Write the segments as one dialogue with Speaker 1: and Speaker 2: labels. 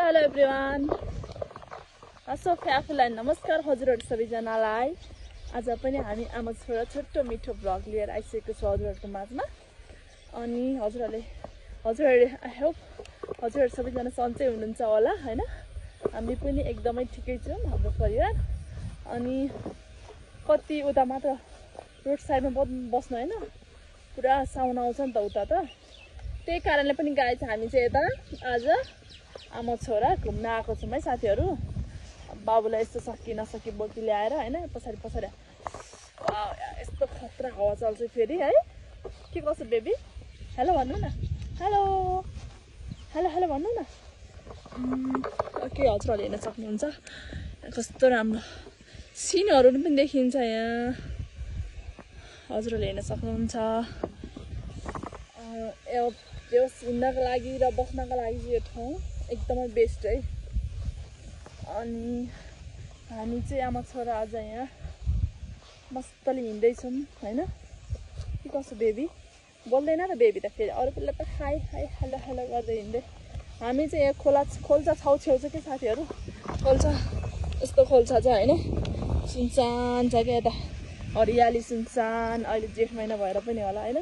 Speaker 1: Hello everyone सोफे आफूलाई नमस्कार हजुरहरू सबैजनालाई। आज पनि हामी आमा छोरा छोटो मिठो भ्लग लिएर आइसकेको छु हजुरहरूको माझमा। अनि हजुरहरू आई होप हजुरहरू सबैजना सन्चै हुनुहुन्छ होला हैन। हामी पनि एकदमै ठिकै छौँ हाम्रो परिवार। अनि कति उता मात्र रोड साइडमा बस्नु हैन, पुरा साउन्ड आउँछ नि त उता त। त्यही कारणले पनि गाइस हामी चाहिँ यता आज आमा छोरा घुम्न आएको छौँ है साथीहरू। बाबुलाई यस्तो सकि नसकि बोकी ल्याएर हैन, पछाडि यस्तो खतरा हावा चल्छ फेरि है। के कसो बेबी? हेलो भन्नु न, हेलो हेलो हेलो भन्नु न। के हजुरहरूले हेर्न सक्नुहुन्छ कस्तो राम्रो सिनहरू पनि देखिन्छ यहाँ, हजुरहरूले हेर्न सक्नुहुन्छ। हिँड्नको लागि र बस्नको लागि यो ठाउँ एकदमै बेस्ट है। अनि हामी चाहिँ आमा छोरा आज यहाँ मस्तले हिँड्दैछौँ हैन। के कसो बेबी? बोल्दैन त बेबी त फेरि, अरू बेला त हाई हाई हेलो हेलो गर्दै हिँड्दै। हामी चाहिँ यहाँ खोल्सा छेउछाउ के साथीहरू, यस्तो खोल्सा छ हैन, सुनसान छ क्या यता, हरियाली सुनसान। अहिले जेठ महिना भएर पनि होला हैन।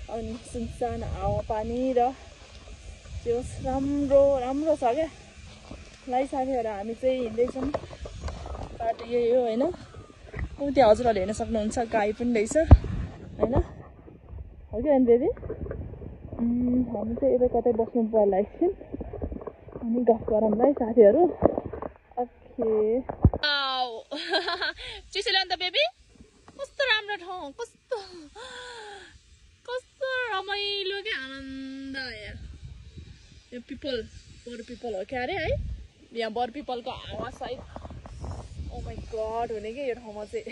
Speaker 1: अनि सुनसान हावापानी र त्यो राम्रो छ क्या। लाई साथीहरू हामी चाहिँ हिँड्दैछौँ, बाटो यही हो हैन। त्यहाँ हजुरहरूले हेर्न सक्नुहुन्छ गाई पनि रहेछ हैन, हो कि होइन बेबी? हामी चाहिँ यता कतै बस्नु पर्ला एकछिन, अनि गफ गरौँला है साथीहरू। ओके चिसो ल्याउनु त बेबी, कस्तो राम्रो ठाउँ, कस्तो रमाइलो क्या, आनन्द यहाँ। यो बोर पिपल हो क्या अरे है, यहाँ बोर पिपलको हावा सायद ओ माई गड हुने क्या यो ठाउँमा चाहिँ।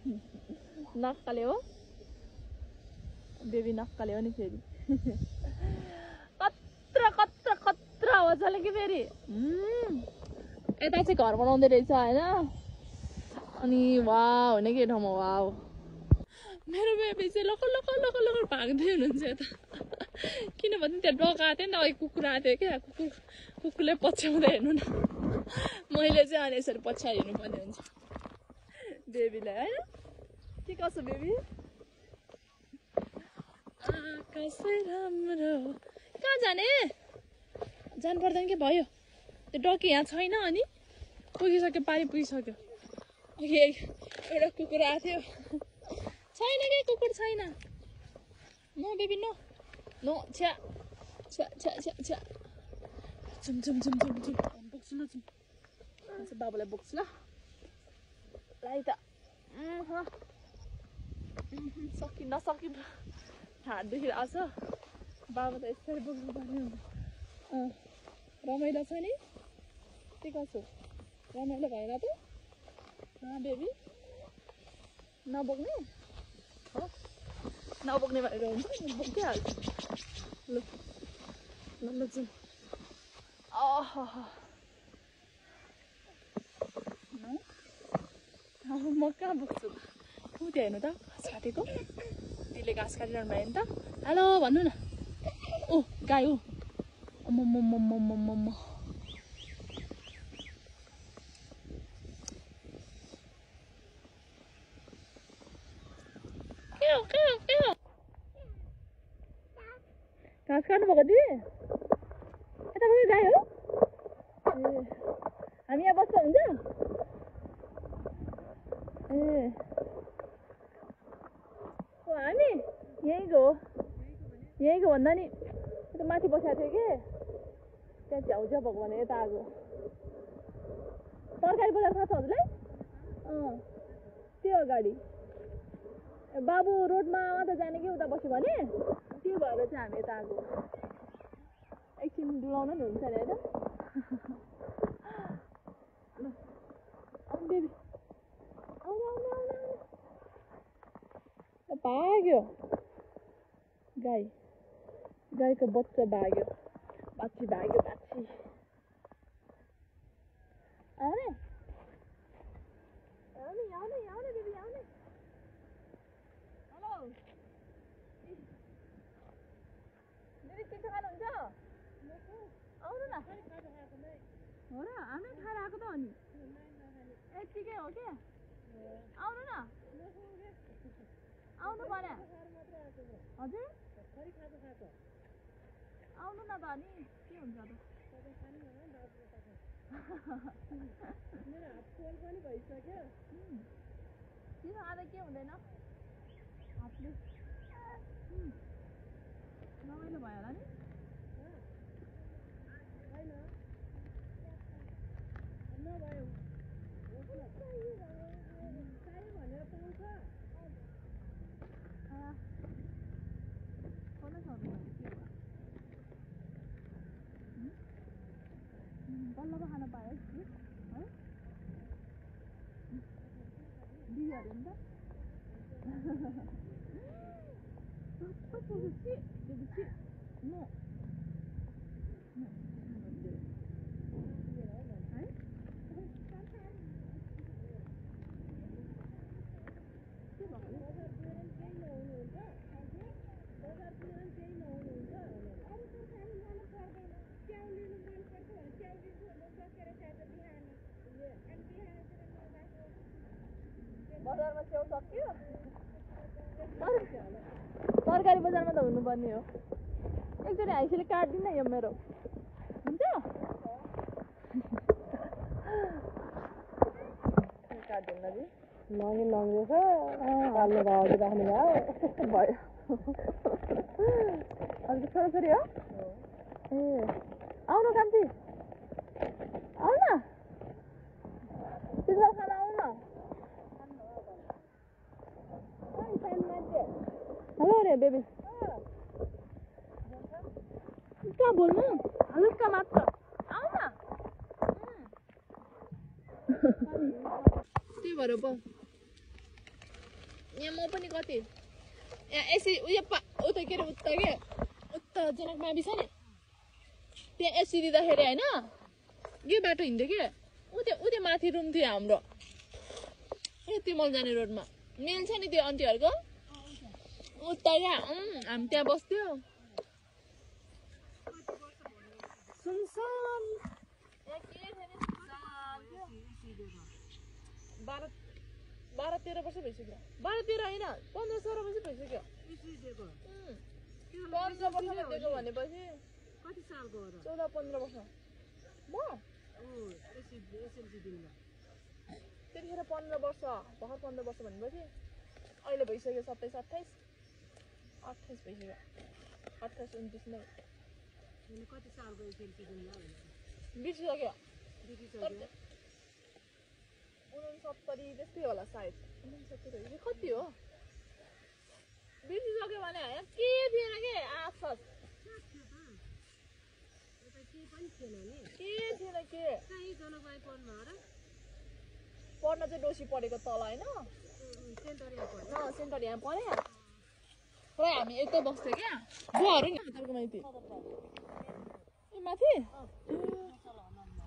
Speaker 1: नक्काले हो बेबी नक्काले हो नि फेरि कत्रा कत्रा कत्रा आवाज आयो कि फेरि यता चाहिँ घर बनाउँदै रहेछ होइन अनि वाउ हुने के ठाउँमा वाउ मेरो बेबी चाहिँ लकल लकल लकल लकल भाग्दै हुनुहुन्छ यता किनभने त्यहाँ डका आएको थियो नि त अघि कुकुर आएको थियो क्या कुकुरले पछ्याउँदै हेर्नु न मैले चाहिँ अनि यसरी पछ्याएर हिँड्नुपर्ने हुन्छ बेबीलाई होइन के कसो बेबी आकाशै राम्रो कहाँ जाने जानु पर्दैन के भयो त्यो डकी यहाँ छैन अनि पुगिसक्यो पारी पुगिसक्यो अघि एउटा कुकुर आएको थियो छैन कि कुकुर छैन नो बेबी नो नो छ्या छ्या छ्या छ्या छ्या झुम झुम झुम झुम झुम बोक्छु ल झुम बाबुलाई बोक्छु ल लाई त सकि नसकि हात दुखिरहेको छ बाबा त यसरी बोक्नु पर्ने हुन्छ रमाइलो छ नि के कसो रमाइलो भएन त बेबी नबोक्ने हो नबोक्ने भएर हुन्छ बोकिहाल्छु ल ल ल जाउँ म कहाँ बोक्छु ऊ त्यो हेर्नु त घाँस काटेको दिदीले घाँस काटिरहनु भयो नि त हेलो भन्नु न ऊ गाई ऊ अम्म घाँस काट्नुभएको दिदी यतापट्टि गाई हो ए हामी यहाँ बस्दा हुन्छ ए हामी यहीँको हो यहीँको भन्दा नि यता माथि बसेको थियो कि त्यहाँ झ्याउझ्याउ भएको भने यता आएको तरकारी बजार थाहा छ हजुरलाई त्यो अगाडि बाबु रोडमा मात्र जाने कि उता बस्यो भने त्यो भएर चाहिँ हामी यता आएको एकछिन डुलाउनु नि हुन्छ नि होइन बेबी आउनु आउनु आउनु आउनु भाग्यो गाईको बच्चा भाग्यो बाछी भाग्यो बाछी आउने आउने आउने आउने बेबी आउने हेलो दिदी चिसो खानुहुन्छ आउनु न हो र हामी खाएर आएको त हो नि यत्तिकै हो क्या आउनु न आउनु पर्यो हजुर आउनु न त अनि के हुन्छ त मेरो हात पोल पनि भइसक्यो चिसो खाँदा के हुँदैन हातले रमाइलो भयो होला नि होइन नभयो चाहियो भनेर पाउँछ बल्ल पो खान पायो है दियो अरे नि बजारमा च्याउ सक्यो तरकारी बजारमा त हुनुपर्ने हो एकचोटि हाइसीले काट्दिन यो मेरो हुन्छ काट्दैन जी लङ्गी लङ्गी छ पाल्ने भाउ राख्ने भयो अन्त छोराछोरी हो ए आउनु कान्छी आउन पिज्जा खान आउन हेलो अरे बेबी कहाँ बोल्नु हलुक्का मात्र आउन त्यही भएर यहाँ म पनि कति यहाँ एसी उयो उता के अरे उता के उता जनक मावि छ नि त्यहाँ एसी दिँदाखेरि होइन यो बाटो हिँड्थ्यो कि उतै माथि रुम थियो हाम्रो ए तिमल जाने रोडमा मिल छ नि त्यो आन्टीहरूको उता क्या हामी त्यहाँ बस्थ्यो सुनसान 12-13 वर्ष भइसक्यो 12-13 होइन 15-16 वर्ष भइसक्यो 15 वर्ष दिएको भनेपछि
Speaker 2: कति सालको हो र
Speaker 1: 14-15 वर्ष म त्यतिखेर 15 वर्ष भर्खर 15 वर्ष भनेपछि अहिले भइसक्यो 27-28 भइसक्यो 28-29 नै
Speaker 2: कति सालको एसएलसी दिनु
Speaker 1: बिर्सिसक्यो 69 त्यस्तै होला सायद 69 कति हो बिर्सिसक्यो भने होइन के थिएन के आफत के थिएन के पढ्न चाहिँ डोसी पढेको तल होइन सेन्टर यहाँ पढ्यो पुरा हामी यतै बस्थ्यो क्या बुवाहरू नि तपाईँको माथि ए माथि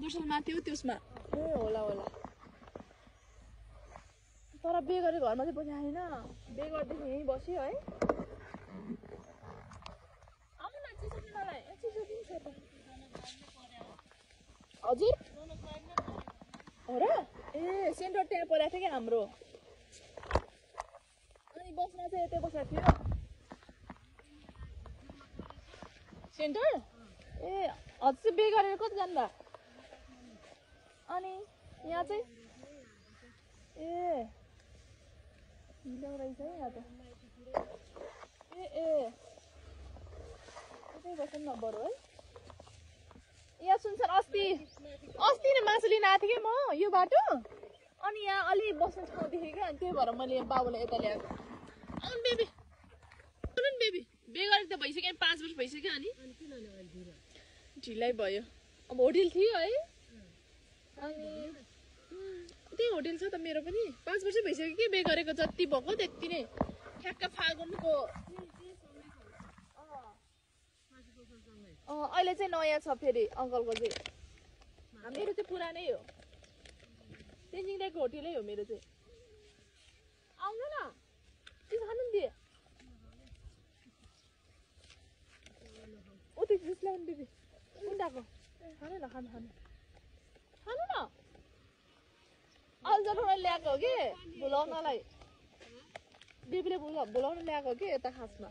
Speaker 1: दोस्रो माथि हो त्यसमा ए होला तर बे गरेर घरमा चाहिँ बसी आएन बे गर्दैछु यहीँ बस्यो है आउनु न चिसो किनलाई चिसो किन छ त हजुर हो र ए सेन्टर त्यहाँ परेको थियो क्या हाम्रो अनि बस्न चाहिँ यतै बसेको थियो सेन्टर ए हजुर चाहिँ बे गरेर कति जानुभयो अनि यहाँ चाहिँ ए हिलो रहेछ है यहाँ त ए यतै बस्नु न बरु है यहाँ सुनसान अस्ति नै मासु लिन आएको थिएँ कि म यो बाटो अनि यहाँ अलि बस्ने ठाउँ देखेँ क्या अनि त्यही भएर मैले बाबुलाई यता ल्याएको आउनु बेबी बे गरेको त भइसक्यो 5 वर्ष भइसक्यो अनि ढिलाइ भयो अब होटेल थियो है अनि त्यही होटेल छ त मेरो पनि 5 वर्ष भइसक्यो कि बे गरेको जति भएको त्यति नै ठ्याक्क फागुनको अहिले चाहिँ नयाँ छ फेरि अङ्कलको चाहिँ मेरो चाहिँ पुरानै हो तेन्जिङ दाइको होटेलै हो मेरो चाहिँ आउनु न चिज खानु नि दिए उति जुस ल्याउनु दिदी उन्डाको खानु न खानु न अल्झाउन ल्याएको हो कि भुलाउनलाई बेबीले भुलाउन ल्याएको हो कि यता खासमा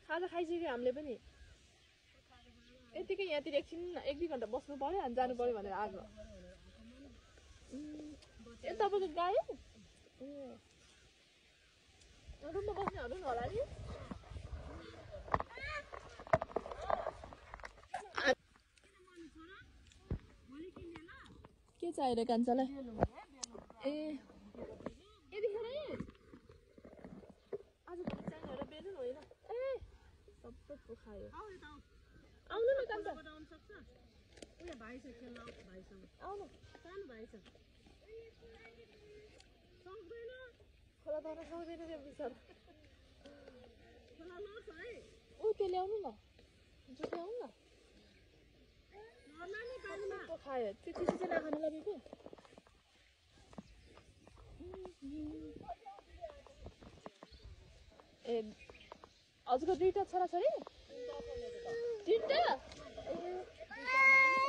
Speaker 1: खाजा खाइसक्यो हामीले पनि यतिकै यहाँतिर एकछिन 1-2 घन्टा बस्नु पर्यो अनि जानु पर्यो भनेर आएको ए तपाईँको गाई रुममा बस्नेहरू होला नि के चाहिएर कान्छालाई ए यतिखेरै आज भोलि चाहिने होला बेलुन होइन ए सबै पुखायो आउनु न कान्छा आउनु खोला तर्न सक्दैन त्यो बिचरा ऊ त्यो ल्याउनु न जुस ल्याउनु न खायो त्यो चिसो चाहिँ नखानु लगेको ए हजुरको 2टा छोराछोरी 3टा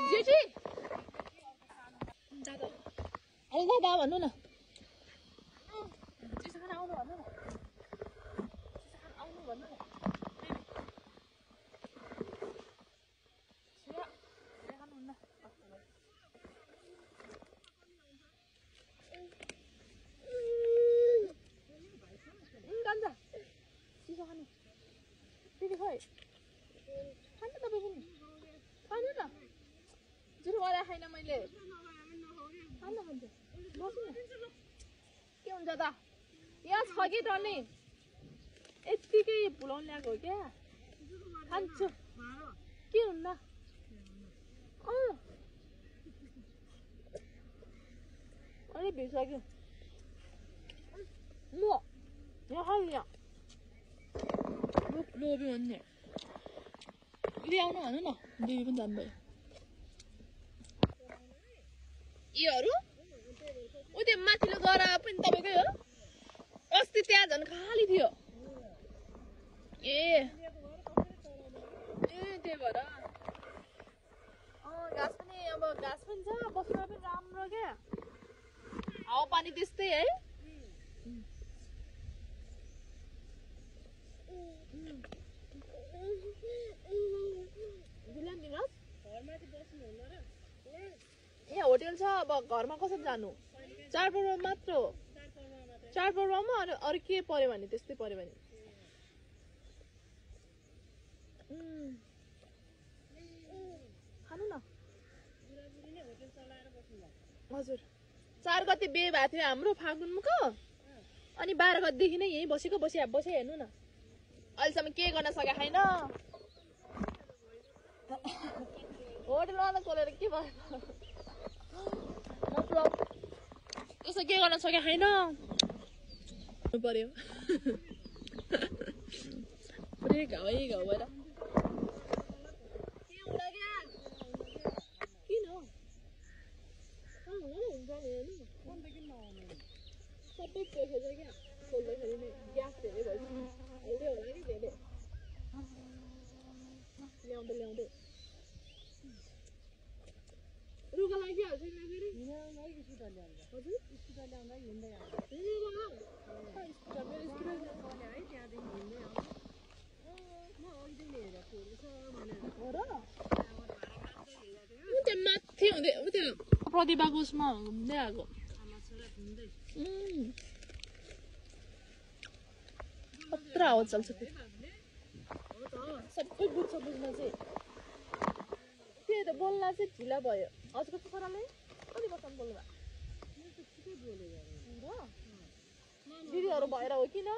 Speaker 1: जेठी दादा भन्नु न चिसो खान आउनु भन्नु न के हुन्छ त यहाँ छ कि टर्ने यत्तिकै भुलाउनु ल्याएको हो क्या खान्छु के हुन्न अलिक भिड्सक्यो म यहाँ खाऊ यहाँ लोभी भन्ने ल्याउनु भन्नु न दिदी पनि जानुभयो योहरू उ त्यो माथिल्लो गरा पनि तपाईँकै हो अस्ति त्यहाँ झन् खाली थियो ए त्यही भएर घाँस पनि अब घाँस पनि छ बस्न पनि राम्रो क्या हावापानी त्यस्तै है यहाँ होटेल छ अब घरमा कसरी जानु चाडपर्व मात्र हो चाडपर्वमा अरू के पर्यो भने त्यस्तै पर्यो भने खानु न हजुर 4 गते बिहे भएको थियो हाम्रो फागुनको अनि 12 गतेदेखि नै यही बसे हेर्नु न अहिलेसम्म के गर्न सके छैन होटलमा त खोलेर के भयो मतलब यसो के गर्न सके छैन पर्यो पुरै घाउ भएर सबै पोखेछ क्या खोल्दाखेरि नै ग्यास धेरै भएछ हाल्दै होला कि धेरै ल्याउँदै रुगा लागिहाल्छ नि फेरि हजुर स्कुटर ल्याउँदा हिँड्दै आउँछ माथि हुँदै त्यो प्रतिभाको उसमा हुँदै आएको कत्रो आवाज चल्छ त्यो सबै बुझ्छ बुझ्न चाहिँ त्यही त बोल्न चाहिँ ढिला भयो हजुरको छोराले कति वर्षमा बोल्नु भयो दिदीहरू भएर हो किन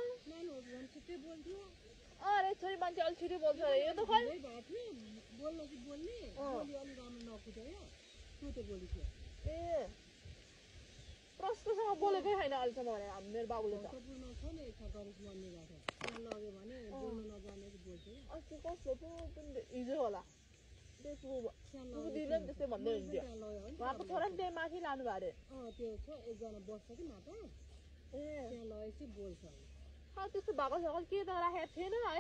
Speaker 1: अरे छोरी मान्छे अलिक छिटो बोल्छ अरे यो त खै ए प्रष्टसँग बोलेकै छैन अहिलेसम्म भने मेरो बाबुले त अस्ति कसले पो पनि हिजो होला दिदीले पनि त्यस्तै भन्दै हुन्थ्यो उहाँको छोरा नि त्यही माथि लानु भयो अरे त्यस्तो भएको छ के त राखेको थिएन है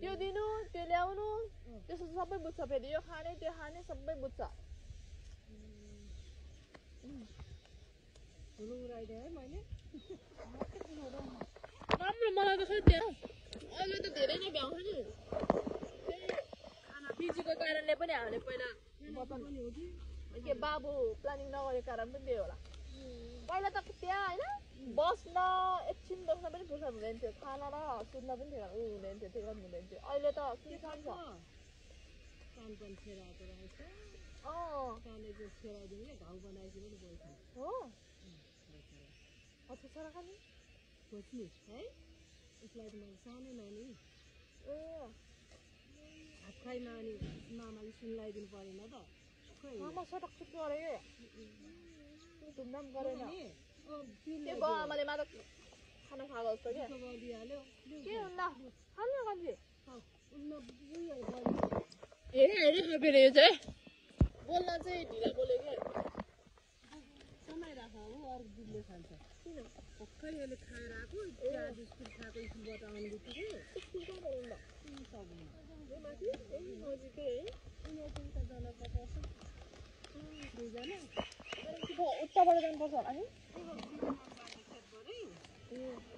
Speaker 1: त्यो दिनु त्यो ल्याउनु त्यस्तो सबै बुझ्छ फेरि यो खाने त्यो खाने सबै बुझ्छ राम्रो मलाई त खै त्यहाँ अहिले त धेरै नै भ्याउँछ नि बिजीको कारणले पनि हामीले पहिला के बाबु प्लानिङ नगरेको कारण पनि त्यही होला पहिला त त्यहाँ होइन बस्न एकछिन बस्न पनि फुर्सद हुँदैन थियो खाना र सुत्न पनि हुँदैन थियो त्यो हुँदैन थियो अहिले त के खान्छ हो अच्छा छोरा खाने
Speaker 2: है उसलाई त मैले सानो नानी
Speaker 1: ए
Speaker 2: हात खाइ नानी मामाले सुनलाइदिनु परेन त
Speaker 1: मामा सटक सुट गरे धुमधाम गरेन त्यो गाउँ आमाले मात्र खाना खाएको जस्तो क्या के हुँदा खानु कान्छी हेरे फेरि यो चाहिँ बोल्न चाहिँ ढिला बोल्यो क्या
Speaker 2: समय राख हो अरू दुधले खान्छ
Speaker 1: किन
Speaker 2: भर्खर यसले खाएर आएको चिया बिस्कुट खाएको स्कुलबाट आउने बित्तिकै
Speaker 1: स्कुल कहाँ पढाउँदा माथि नजिकै है
Speaker 2: उनीहरू पर्छ दुईजना
Speaker 1: उताबाट जानुपर्छ होला नि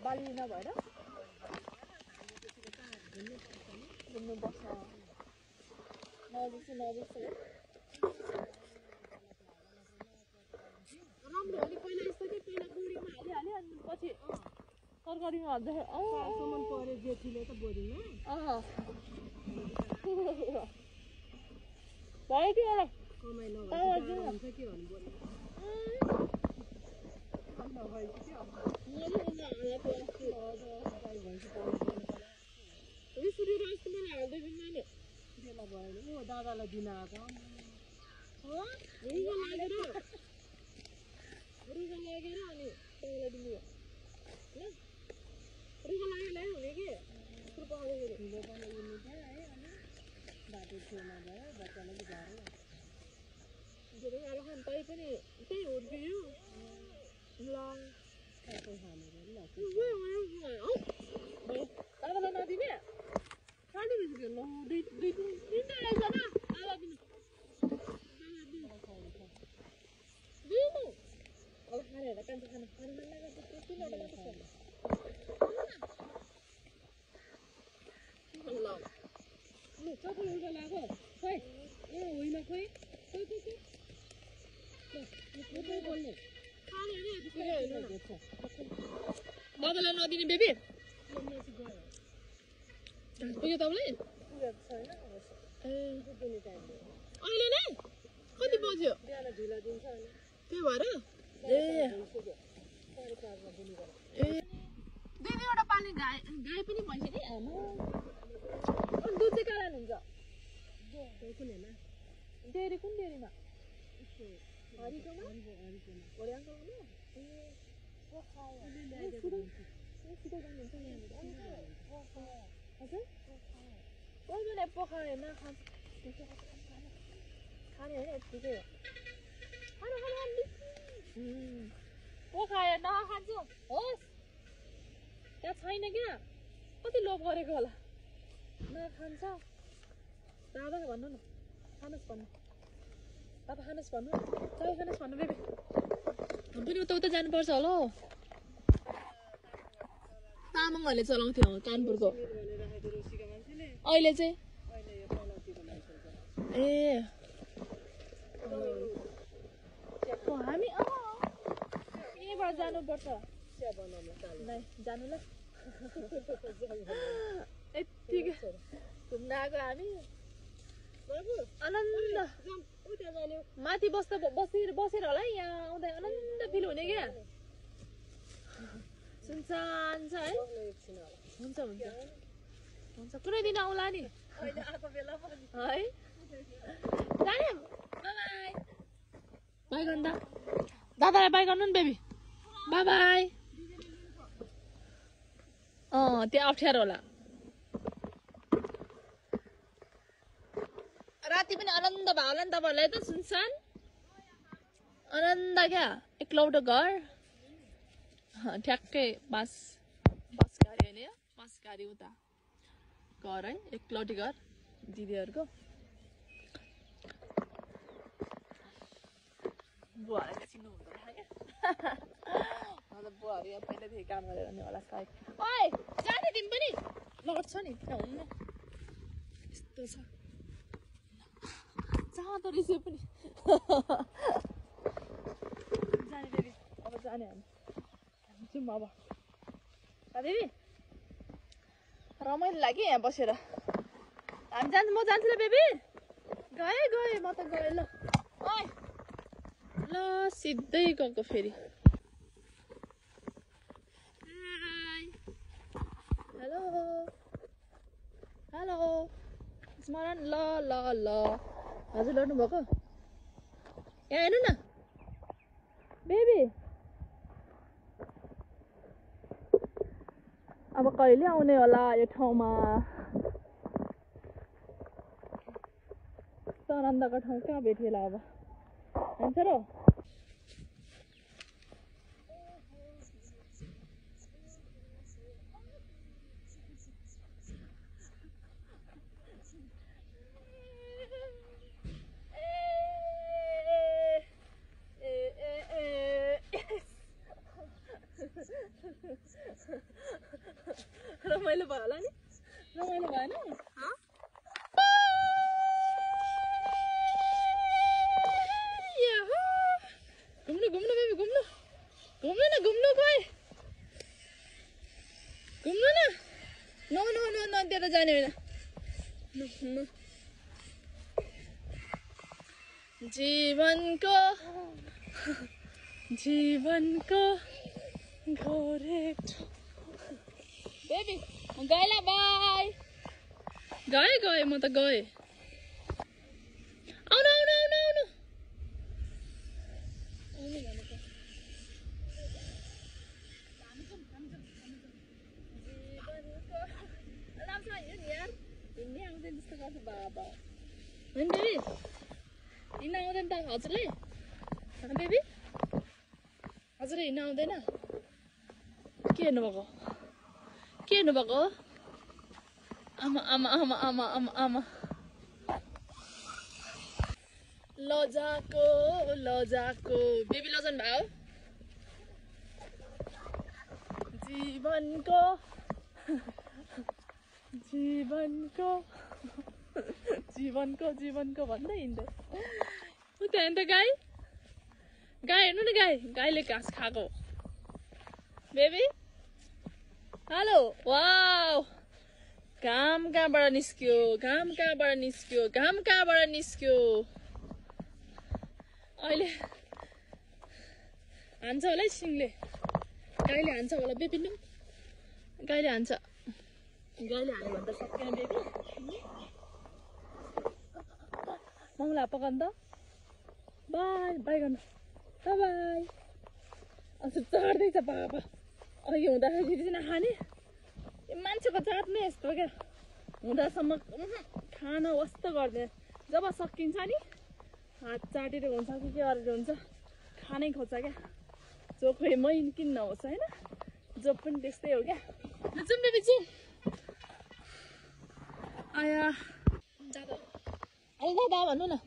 Speaker 1: बाली नभएर घुम्नुपर्छ नजिक छ राम्रो हो नि पहिला यस्तो कि पहिला गुडीमा हालिहाल्यो अनि पछि तरकारीमा हाल्दाखेरि
Speaker 2: पऱ्यो जेठीले त बोरिङमा
Speaker 1: भयो कि होला
Speaker 2: कमाइ नभन्छ के भन्नु बोरिङ
Speaker 1: दादालाई
Speaker 2: दिन आएको ठुलो पनि उड्नु थियो है अनि बाटो छेउमा गयो बच्चालाई गाह्रो
Speaker 1: धेरै गाह्रो खान तै पनि त्यही हुर्कियो ल
Speaker 2: सबै खानु ल
Speaker 1: तपाईँलाई नदिने कहाँ दिनु ल दुई तिनवटा रहेछ ल आवा दिनु दिनु अब खानेहरूलाई कान्छ खानु खानु मन लागेको तिनवटा मात्र छ ल
Speaker 2: लु सबै उल्टा लाग्यो खोइ होइन खोइ खोइ खोइ खोइ बोल्नु
Speaker 1: बाबालाई नदिने बेबी पुग्यो तपाईँलाई अहिले नै कति बज्यो
Speaker 2: बिहान ढिला दिन्छ अनि
Speaker 1: त्यही भएर ए दुईवटा पाल्ने गाई गाई पनि भइसक्यो नि आमा अनि दुध चाहिँ कहाँ लानुहुन्छ डेरी कुन डेरीमा हरिकोमा हरि अङ्कलमा सिधै जानुहुन्छ हजुर कोही बेला पोखायो नखान्छ खाने होइन यत्तिकै हो खानु खानु पोखायो नखान्छु होस् त्यहाँ छैन क्या कति लोभ गरेको होला नखान्छ दादा भन्नु न खानुहोस् भन्नु तपाईँ खानुहोस् भन्नु तपाईँ खानुहोस् भन्नु बेबी हामी पनि उता जानुपर्छ होला हौ तामाङहरूले चलाउँथ्यो कानपुरको अहिले चाहिँ ए हामी यहीँबाट जानुपर्छ नै जानु ल यत्तिकै घुम्न आएको हामी आनन्द माथि बसेर होला है यहाँ आउँदा आनन्द फिल हुने क्या सुनसान छ है हुन्छ हुन्छ हुन्छ कुनै दिन आउँला नि है जाने बाई बाई गर्नु त दादालाई बाई गर्नु नि बेबी बाई बाई त्यो अप्ठ्यारो होला राति पनि आनन्द भयो होला नि तपाईँहरूलाई त सुनसान आनन्द क्या एक्लौटो घर ठ्याक्कै बाँस गाडी होइन बाँस गाडी उता घर है एक्लौटी घर दिदीहरूको बुवाहरूले चिन्नु हुँदो रहेछ क्या बुवाहरू यहाँ पहिल्यैदेखि काम गरेर नि होला सायद ओइ जाने तिमी पनि लड्छ नि किन हुन्न यस्तो छ जाँदो रहेछ पनि जाने बेबी अब जाने हामी जाउँ अब दिदी रमाइलो लाग्यो यहाँ बसेर हामी जान्छ म जान्छु ल बेबी गएँ म त गएँ ल ओइ ल सिधै गएको फेरि हेलो हेलो स्मरण ल ल ल हजुर लड्नु भएको यहाँ हेर्नु न बेबी अब कहिले आउने होला यो ठाउँमा आनन्दको ठाउँ कहाँ भेटिएला अब हुन्छ र रमाइलो भयो होला नि रमाइलो भएन घुम्नु घुम्नु बेबी घुम्नु घुम्नु न घुम्नु खोइ घुम्नु न न त्यता जाने होइन जीवनको घोरेटो बेबी गएँ ल बाई गएँ म त गएँ आउनु आउनु आउनु आउनु गर्नु बाबा होइन बेबी हिँड्न आउँदैन त हजुरले बेबी हजुर हिँड्न आउँदैन के हेर्नुभएको आमा आमा आमा आमा आमा आमा लजाको बेबी लजाउनु भयो जीवनको भन्दै हिँड्दै त्यहाँ त गाई हेर्नु नि गाईले घाँस खाएको बेबी हेलो वाउ घाम कहाँबाट निस्क्यो अहिले हान्छ होला है सिङले गाईले हान्छ होला बेबी नि गाईले हान्यो भने त सकेन बेबी मङला पकाउनु त बाई गर्नु बाई अन्त चढ्दैछ बाबा अघि हुँदाखेरि नखाने मान्छेको जात नै यस्तो क्या हुँदासम्म खाना वस्तो गर्दैन जब सकिन्छ नि हात चाटेर हुन्छ कि के गरेर हुन्छ खानै खोज्छ क्या जो खोइ मै किन नहोस् होइन जो पनि त्यस्तै हो क्या जाउँ बेबी जाउँ आया दादा भन्नु न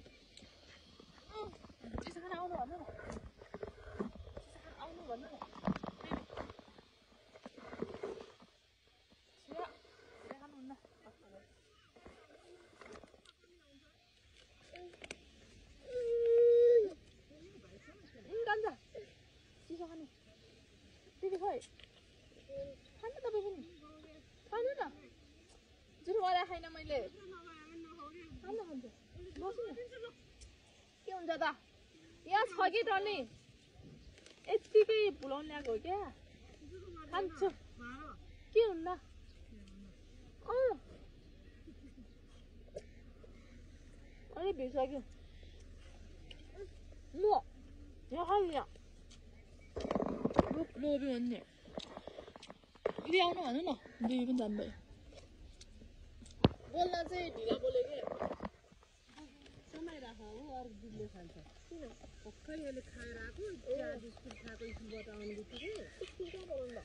Speaker 1: चिसो खाना आउनु भन्नु न के हुन्छ त यहाँ छ कि टर्नी यत्तिकै भुलाउनु ल्याएको हो क्या खान्छु के हुन्न अलिक भिड्सक्यो म यहाँ खानु यहाँ लोबी भन्ने दिदी आउनु भन्नु न दिदी पनि जानुभयो बोल्न चाहिँ ढिला बोल्यो क्या
Speaker 2: समय राख हो अरू दुधले खान्छ किन भर्खर अहिले खाएर आएको चिया बिस्कुट खाएको स्कुलबाट आउने बित्तिकै
Speaker 1: कहाँ बोलाउनु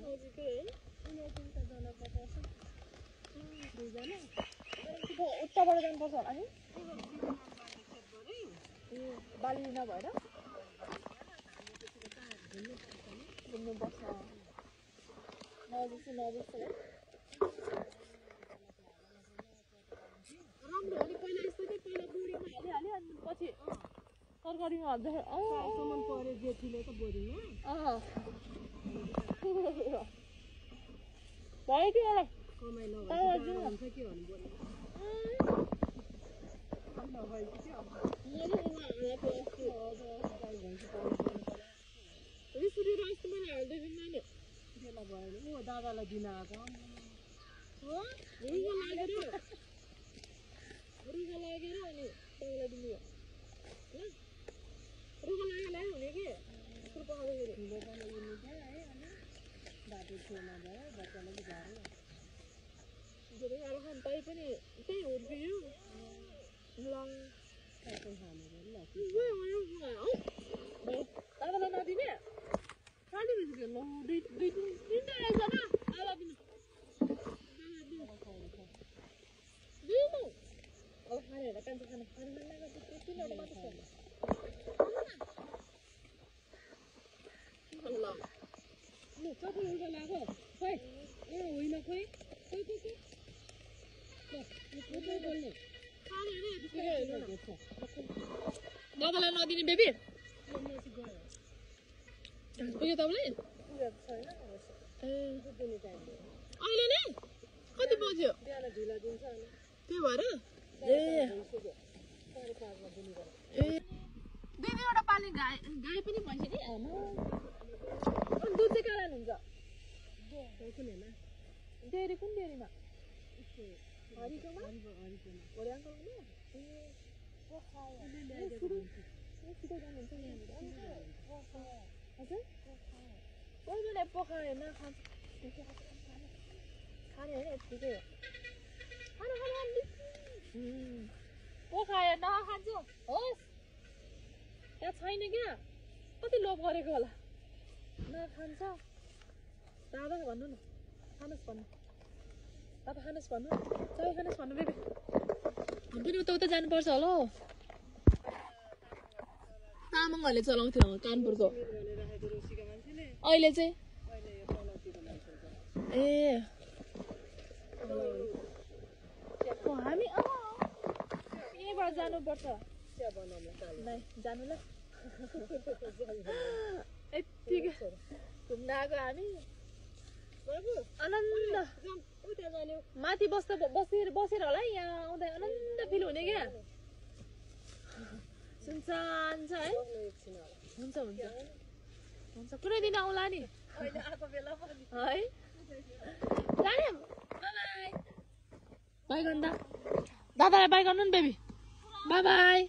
Speaker 1: नजिकै है
Speaker 2: तिनजना पचास दुईजना
Speaker 1: उताबाट जानुपर्छ होला नि बाली नभएर घुम्नुपर्छ नजिक है राम्रो हो नि पहिला यस्तो थियो पहिला बोरीमा हालिहाल्यो अनि पछि तरकारीमा हाल्दा
Speaker 2: सालसम्म पऱ्यो जेठीले त बोरीमा
Speaker 1: भयो कि मलाई
Speaker 2: कमाइ नभन्छ के भन्नु बोरी दादालाई दिन आएको
Speaker 1: रुगा लागेर अनि तपाईँलाई दिनु ल रुगा लागेर हुने कि स्कुल पकाउँदाखेरि
Speaker 2: ठुलो पानी उड्नु थियो है अनि बाटो छेउमा भयो बच्चालाई गाह्रो
Speaker 1: धेरै गाह्रो खानु तै पनि त्यही हुर्कियो ल
Speaker 2: सबै खानु पर्यो
Speaker 1: दादालाई नदिने कहाँ दिनु ल तिनवटा रहेछ न आधा दिनु दिनु अब खानेहरूलाई कान्छ खाना तिनवटा मात्र छ ल लु कति उल्टा लाग्यो खोइ एउटा होइन खोइ
Speaker 2: बोल्ने
Speaker 1: दादालाई नदिने बेबी पुग्यो तपाईँलाई अहिले नै कति बज्यो
Speaker 2: बिहान ढिला दिन्छ अनि
Speaker 1: त्यही भएर दुई दुईवटा पाल्ने गाई पनि भन्छ नि आमा अनि दुध चाहिँ कहाँ लानुहुन्छ डेरी कुन डेरीमा हरिकोमा हरि अङ्कलमा छिटो जानुहुन्छ यहाँनिर हजुर कोही बेला पकायो नखान्छ खाने होइन यत्तिकै हो को खायो नखान्छु होस् त्यहाँ छैन क्या कति लोभ गरेको होला नखान्छ दादा भन्नु न खानुहोस् भन्नु दादा खानुहोस् भन्नु चाय खानुहोस् भन्नु बेबी पनि उता जानुपर्छ होला हौ तामाङहरूले चलाउँथ्यो कानपुरको अहिले चाहिँ ए हामी यहीँबाट जानुपर्छ नै जानु ल यत्तिकै घुम्न आएको हामी आनन्द माथि बसेर होला यहाँ आउँदा आनन्द फिल हुने क्या सुनसान छ है हुन्छ हुन्छ हुन्छ कुनै दिन आउला नि है जाने बाई गर्नु त दादालाई बाई गर्नु नि बेबी बाई बाई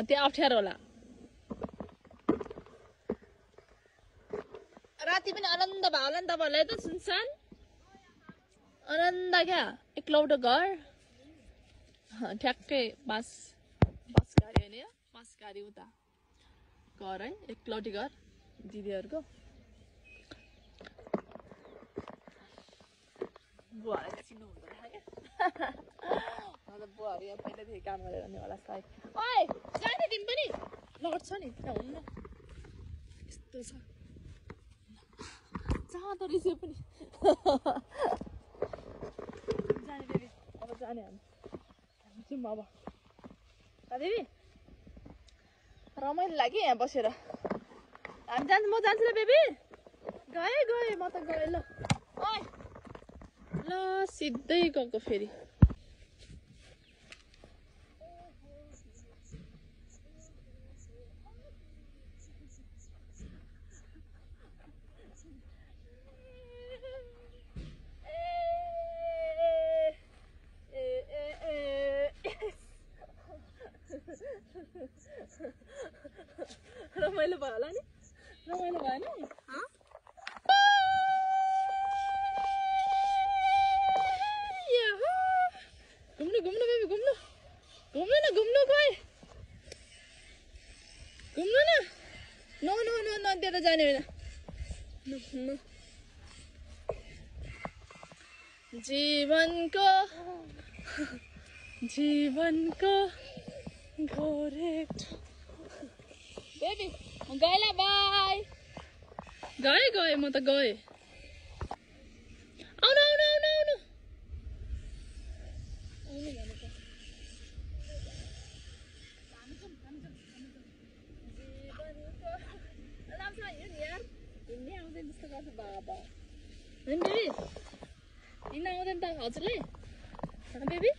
Speaker 1: त्यो अप्ठ्यारो होला राति पनि आनन्द भयो होला नि तपाईँहरूलाई त सुनसान आनन्द क्या एक्लौटो घर ठ्याक्कै बाँस गाडी होइन बाँस गाडी उता घर है एक्लौटी घर दिदीहरूको बुवाहरूले चिन्नु हुँदो रहेछ क्या बुवाहरू यहाँ पहिल्यैदेखि काम गरेर नि होला सायद ओए जाने तिमी पनि लड्छ नि त्यहाँ हुन्न यस्तो छ जाँदो रहेछ पनि जाने बेबी अब जाने हामी जाउँ अब दिदी रमाइलो लाग्यो यहाँ बसेर हामी जान्छ म जान्छु ल बेबी गएँ म त गएँ ल ओए ल सिधै गएको फेरि रमाइलो भयो होला नि रमाइलो भयो नि घुम्नु बेबी घुम्नु न गए घुम्नु न त्यता जाने होइन जीवनको घोरेट बेबी म गएँ ल बाई गएँ म त गएँ आउनु हिँड्नै आउँदैन जस्तो गर्छ बाबा होइन बेबी हिँड्न आउँदैन त हजुरले बेबी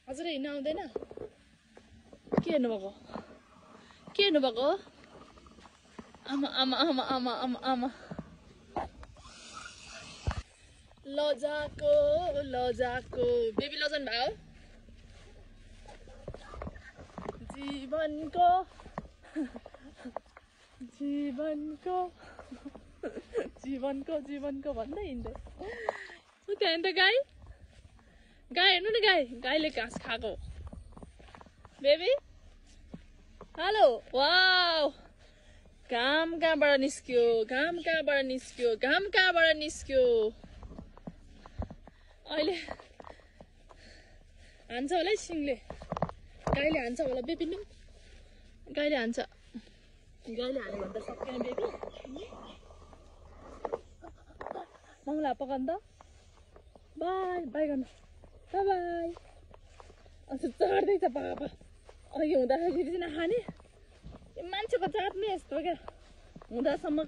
Speaker 1: हजुरले हिँड्न आउँदैन के हेर्नुभएको आमा लजाको बेबी लजाउनु भयो जीवनको भन्दै हिँड्दै त्यहाँ त गाई हेर्नु न गाईले घाँस खाएको बेबी हेलो वाउ घाम कहाँबाट निस्क्यो अहिले हान्छ होला है सिङले गाईले हान्छ होला बेबी नि गाईले हान्छ गाईले हाल्यो भने त सक्दैन बेबी मङला पकाउनु त बाई गर्नु बाई अन्त चढ्दैछ बाबा अघि हुँदाखेरि चाहिँ नखाने मान्छेको जात नै यस्तो क्या हुँदासम्म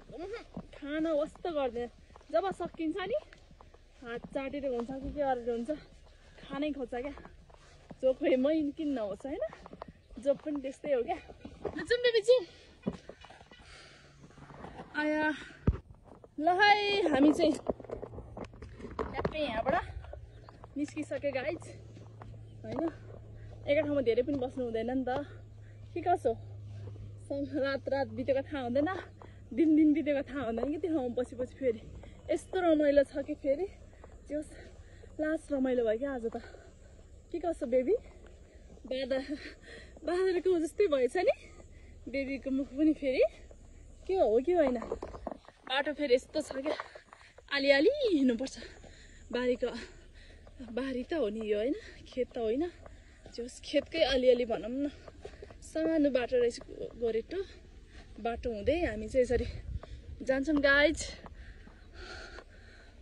Speaker 1: खाना वस्तो गर्दैन जब सकिन्छ नि हात चाटेर हुन्छ कि के गरेर हुन्छ खानै खोज्छ क्या जो खोइ मै किन नहोस् होइन जो पनि त्यस्तै हो क्या जाउँ बेबी जाउँ आया ल है हामी चाहिँ ट्याप्पै यहाँबाट निस्किसक्यो गाइज होइन एका ठाउँमा धेरै पनि बस्नु हुँदैन नि त के कसो रात बितेको थाहा हुँदैन दिन बितेको थाहा हुँदैन कि त्यो ठाउँमा पछि फेरि यस्तो रमाइलो छ कि फेरि जस लास्ट रमाइलो भयो क्या आज त के कसो बेबी बाँदरको जस्तै भएछ नि बेबीको मुख पनि फेरि के हो कि होइन बाटो फेरि यस्तो छ क्या अलिअलि हिँड्नुपर्छ बारी त हो नि यो होइन खेत त होइन जस खेतकै अलिअलि भनौँ न सानो बाटो रहेछ गोरेटो बाटो हुँदै हामी चाहिँ यसरी जान्छौँ गाइज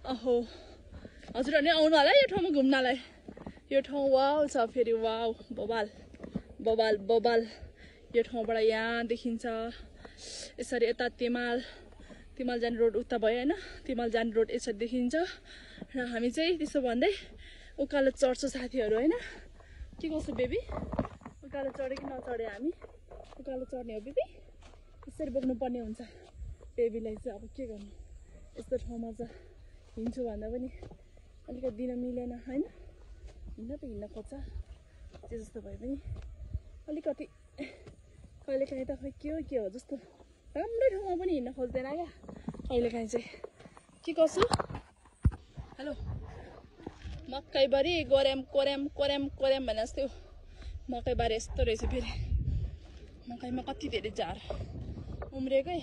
Speaker 1: अहो हजुरहरूले आउनु होला यो ठाउँमा घुम्नलाई यो ठाउँ वाउ छ फेरि वाउ बबाल यो ठाउँबाट यहाँ देखिन्छ यसरी यता तिमाल जाने रोड उता भयो होइन तिमाल जाने रोड यसरी देखिन्छ र हामी चाहिँ त्यसो भन्दै उकालो चढ्छौँ साथीहरू होइन के कसो बेबी उकालो चढे कि नचढे हामी उकालो चढ्ने हो बेबी यसरी बोक्नुपर्ने हुन्छ बेबीलाई चाहिँ अब के गर्नु यस्तो ठाउँमा चाहिँ हिँड्छु भन्दा पनि अलिकति दिन मिलेन होइन हिँड्न खोज्छ जे जस्तो भए पनि अलिकति कहिलेकाहीँ त खै के हो जस्तो राम्रै ठाउँमा पनि हिँड्न खोज्दैन क्या कहिलेकाहीँ चाहिँ के कसो हेलो मकैबारी कोर्याम भने जस्तो मकैबारी यस्तो रहेछ फेरि मकैमा कति धेरै झार उम्रेकै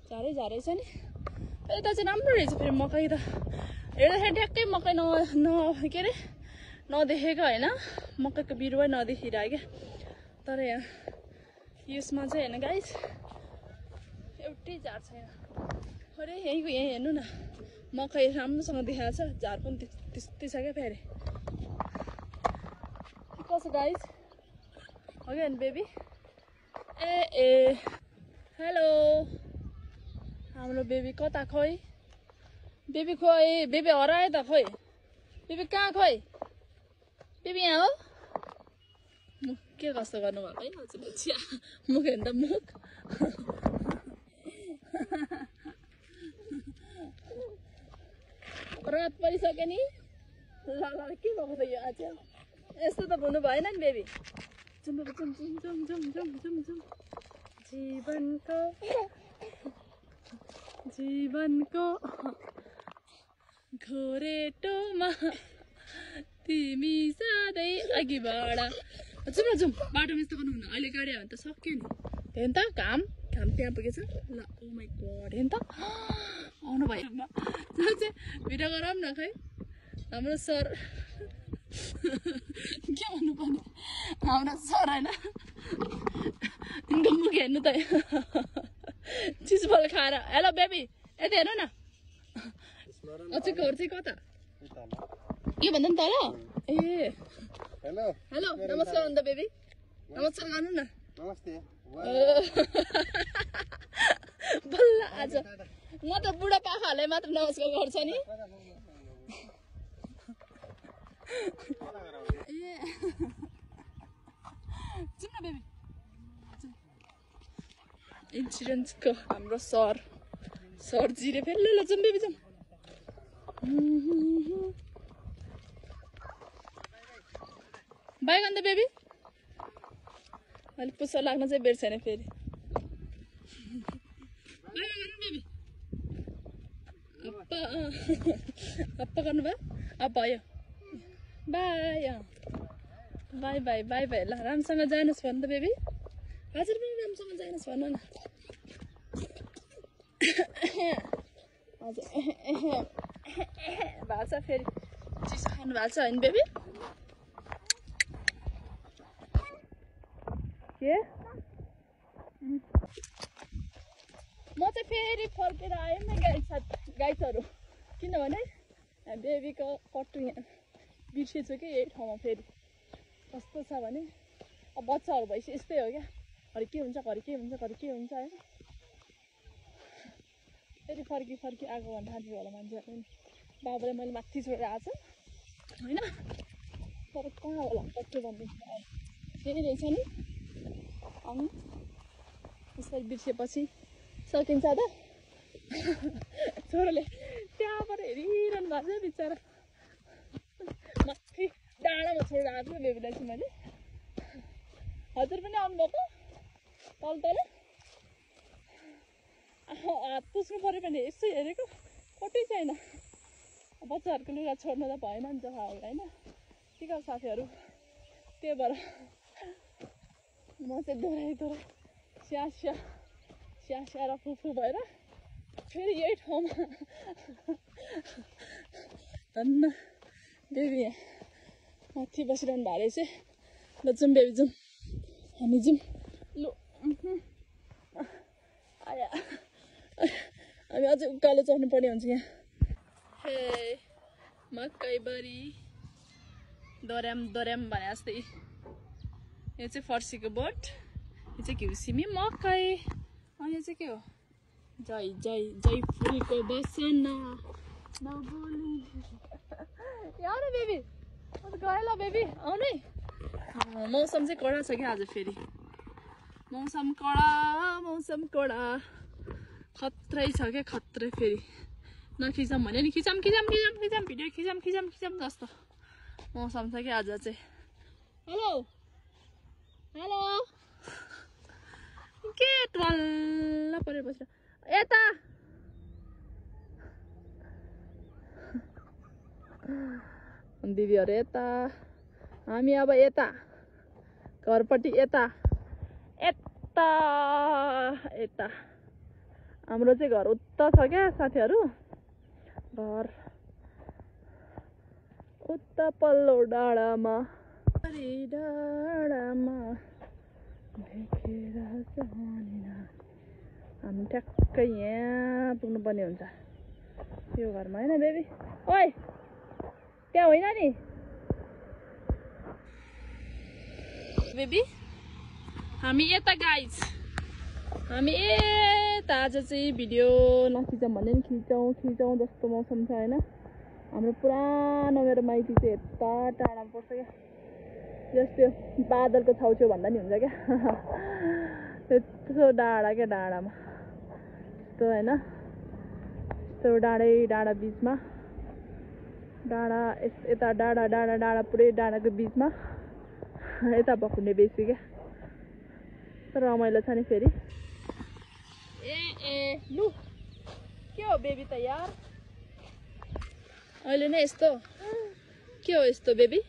Speaker 1: झारै छ नि यता चाहिँ राम्रो रहेछ फेरि मकै त हेर्दाखेरि ट्याक्कै मकै के अरे नदेखेको होइन मकैको बिरुवा नदेखिरहेको क्या तर यहाँ यसमा चाहिँ होइन गाइस एउटै झार छैन अरे यहीँको यहीँ हेर्नु न मकै राम्रोसँग देखाएको छ झार पनि त्यस्तै छ क्या फेरि कसो गाइस अगेन बेबी ए हेलो हाम्रो बेबी कता खोइ बेबी हरायो त खोइ बेबी कहाँ खोइ बेबी यहाँ हो मुख के कस्तो गर्नुभएको है हजुरले चिया मुख हेर्नु त मुख रात परिसक्यो नि ल के भएको छ यो आज यस्तो त हुनु भएन नि बेबी जुम जीवनको घोरेटोमा तिमी सधैँ अघि बढ जुम बाटोमा यस्तो गर्नुहुन्न अहिले गाडी आयो भने त सक्यो नि हेर्नु त घाम त्यहाँ पुगेछ ल ओ माई गॉड हेर्नु त आउनु भयो चाहिँ भिडियो गरौँ न खै हाम्रो सर के भन्नुपर्ने हाम्रो सर होइन यिनको मुख हेर्नु त चिजबल खाएर हेलो बेबी यता हेर्नु न अझै घर चाहिँ कता यो भन्दा नि तल ए हेलो नमस्कार अन्त बेबी नमस्कार गर्नु न
Speaker 3: नमस्ते
Speaker 1: बल्ल आज म त बुढा पाखाहरूलाई मात्र नमस्कार गर्छ नि ए जाउँ न बेबी इन्सुरेन्सको हाम्रो सर जिरे फेरि ल जाउँ बेबी जाउँ बाइक अन्त बेबी अलिक पुस्सा लाग्न चाहिँ बेर छैन फेरि अप्पा गर्नुभयो अब भयो बाई ल राम्रोसँग जानुहोस् भन्नु त बेबी हजुर पनि राम्रोसँग जानुहोस् भन्नु न हजुर भएको छ फेरि चिसो खानु भएको छ होइन बेबी के म चाहिँ फेरि फर्केर आएँ नि गाइसहरू किनभने बेबीको पट्टु यहाँ बिर्सेछु कि यही ठाउँमा फेरि कस्तो छ भने अब बच्चाहरू भएपछि यस्तै हो क्या घरि के हुन्छ होइन फेरि फर्की आएको भन्दा थाहा होला मान्छेहरू नि बाबाले मैले माथि छोडेर आएको छु होइन तर कहाँ होला पट्टु भनिदिनु फेरि रहेछ नि अनि यसरी बिर्सेपछि सकिन्छ त छोराले त्यहाँबाट हेरिरहनु भएको छ बिचरा माथि डाँडामा छोडेर आएको बेबीलाई चाहिँ मैले हजुर पनि आउनुभएको तल हात पुस्नु पऱ्यो भने यसो हेरेको कतै छैन बच्चाहरूको लुगा छोड्नु त भएन नि त होइन ठिक हो साथीहरू त्यही भएर म चाहिँ दोहोऱ्याइ स्यास्या र फुफु भएर फेरि यही ठाउँमा धन्न बेबी यहाँ माथि बसिरहनु भएको रहेछ ल जाउँ बेबी जाउँ हामी जाउँ लु आया हामी अझै उकालो चढ्नु पर्ने हुन्छ यहाँ हे मकैबारी दोर्याम भने जस्तै यो चाहिँ फर्सीको बोट यो चाहिँ घिउसिमी मकै अनि यो चाहिँ के हो जय फुलको बसना नबोली यहाँ न बेबी गयो ल बेबी आउनै मौसम चाहिँ कडा छ क्या आज फेरि मौसम कडा खत्रै छ क्या खत्रै फेरि नखिचौँ भने नि खिचौँ भिडियो खिचौँ जस्तो मौसम छ क्या आज चाहिँ हेलो के टल्ल परेर बसेर यता दिदीहरू यता हामी अब यता घरपट्टि यता हाम्रो चाहिँ घर उता छ क्या साथीहरू घर उता पल्लो डाँडामा देखेर हामी ठ्याक्कै यहाँ पुग्नुपर्ने हुन्छ यो घरमा होइन बेबी ओइ त्यहाँ होइन नि बेबी हामी यता गाइज हामी यता आज चाहिँ भिडियो नखिचौँ भने नि खिचौँ जस्तो मौसम छ होइन हाम्रो पुरानो मेरो माइती चाहिँ यता टाढामा पर्छ क्या जस्तो बादलको छेउछेउ भन्दा नि हुन्छ क्या त्यत्रो डाँडामा त्यस्तो होइन यस्तो डाँडा बिचमा डाँडा यता डाँडा पुरै डाँडाको बिचमा यता भकुन्डे बेसी क्या तर रमाइलो छ नि फेरि ए लु के हो बेबी त यार अहिले नै यस्तो के हो यस्तो बेबी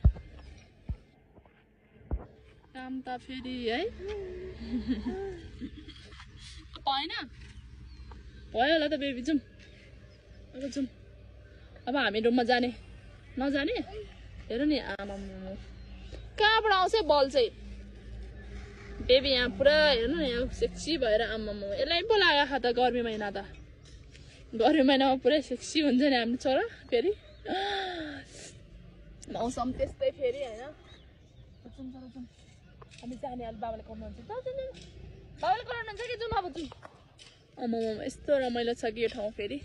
Speaker 1: काम त फेरि है भएन भयो होला त बेबी जाउँ अब हामी रुममा जाने नजाने हेर नि आमा कहाँबाट आउँछ बल चाहिँ बेबी यहाँ पुरा हेर्नु न यहाँ सेक्सी भएर आमा यसलाई पो लाग्यो त गर्मी महिनामा पुरै सेक्सी हुन्छ नि हाम्रो छोरा फेरि मौसम त्यस्तै फेरि होइन हामी जाने अलिक बाबाले कराउनुहुन्छ बाबाले कराउनुहुन्छ कि जाउँ अब जाउँ आमा यस्तो रमाइलो छ कि यो ठाउँ फेरि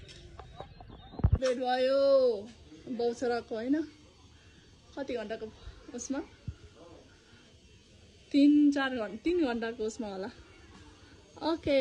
Speaker 1: भेट भयो बाउ छोराको होइन कति घन्टाको उसमा 3 घन्टाको उसमा होला ओके